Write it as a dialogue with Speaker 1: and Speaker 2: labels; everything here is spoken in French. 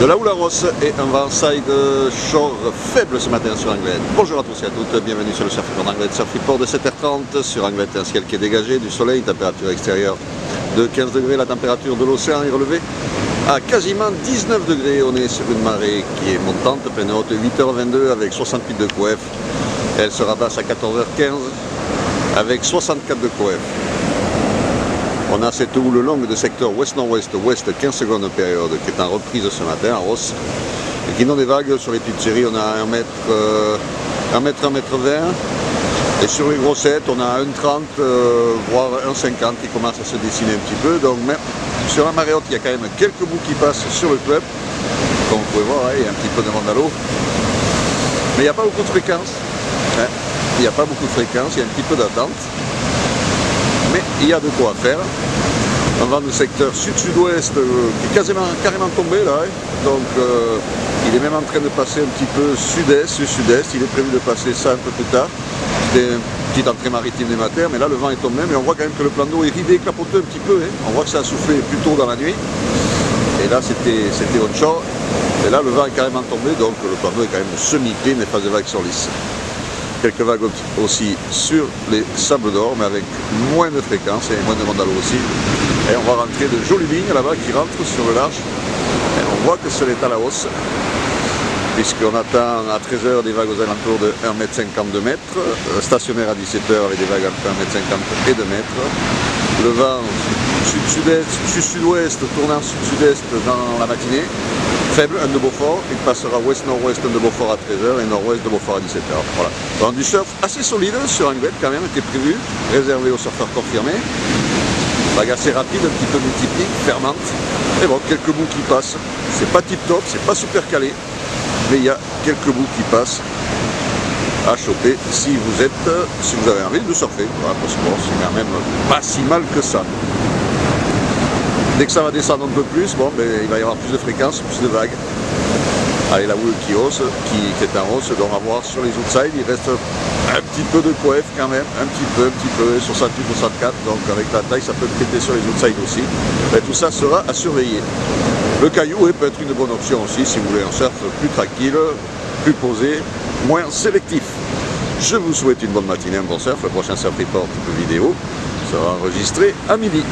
Speaker 1: De là où la Rosse et un vent side shore faible ce matin sur Anglet. Bonjour à tous et à toutes, bienvenue sur le Surf Report d'Anglet, Surf Report de 7h30 sur Anglet, un ciel qui est dégagé, du soleil, température extérieure de 15 degrés, la température de l'océan est relevée à quasiment 19 degrés. On est sur une marée qui est montante, pleine haute, 8h22 avec 68 de coef. Elle se rabasse à 14h15 avec 64 de coef. On a cette houle longue de secteur ouest-nord-ouest, ouest 15 secondes période qui est en reprise ce matin à Rosse. Et qui n'ont des vagues sur les petites séries, on a 1 mètre, 1 mètre 20. Et sur les grossettes, on a 1,30 voire 1,50 qui commence à se dessiner un petit peu. Donc même sur la marée haute, il y a quand même quelques bouts qui passent sur le club. Comme vous pouvez voir, il y a un petit peu de monde à l'eau. Mais il n'y a pas beaucoup de fréquence. Il n'y a pas beaucoup de fréquence, il y a un petit peu d'attente. Mais il y a de quoi faire. Un vent de secteur sud-sud-ouest qui est carrément tombé là. Donc il est même en train de passer un petit peu sud-est, sud-sud-est. Il est prévu de passer ça un peu plus tard. C'était une petite entrée maritime des matins, mais là le vent est tombé. Mais on voit quand même que le plan d'eau est ridé, clapoté un petit peu. On voit que ça a soufflé plus tôt dans la nuit. Et là c'était onshore. Et là le vent est carrément tombé, donc le plan d'eau est quand même semi-clean et pas de vagues sur lisse. Quelques vagues aussi sur les sables d'or, mais avec moins de fréquence et moins de monde à l'eau aussi. Et on va rentrer de jolies lignes là-bas qui rentrent sur le large. Et on voit que ce n'est à la hausse, puisqu'on attend à 13h des vagues aux alentours de 1,50 m, 2 m, stationnaire à 17h avec des vagues entre 1,50 m et 2 m. Le vent sud-sud-est, sud-sud-ouest, tournant sud-sud-est dans la matinée. Faible, un de Beaufort, il passera ouest-nord-ouest, un de Beaufort à 13h et nord-ouest de Beaufort à 17h. Voilà. Donc du surf assez solide sur Anglet quand même, était prévu, réservé aux surfeurs confirmés. Vague assez rapide, un petit peu multiplique, fermante. Et bon, quelques bouts qui passent. C'est pas tip-top, c'est pas super calé, mais il y a quelques bouts qui passent à choper si vous avez envie de surfer. Voilà, parce que bon, c'est quand même pas si mal que ça. Dès que ça va descendre un peu plus, bon, ben, il va y avoir plus de fréquences, plus de vagues. Allez, la houle qui hausse, qui est en hausse, donc on va voir sur les outsides, il reste un petit peu de coef quand même, un petit peu, 68, 64, donc avec la taille ça peut péter sur les outsides aussi. Et tout ça sera à surveiller. Le caillou peut être une bonne option aussi si vous voulez un surf plus tranquille, plus posé, moins sélectif. Je vous souhaite une bonne matinée, un bon surf. Le prochain Surf Report vidéo sera enregistré à midi.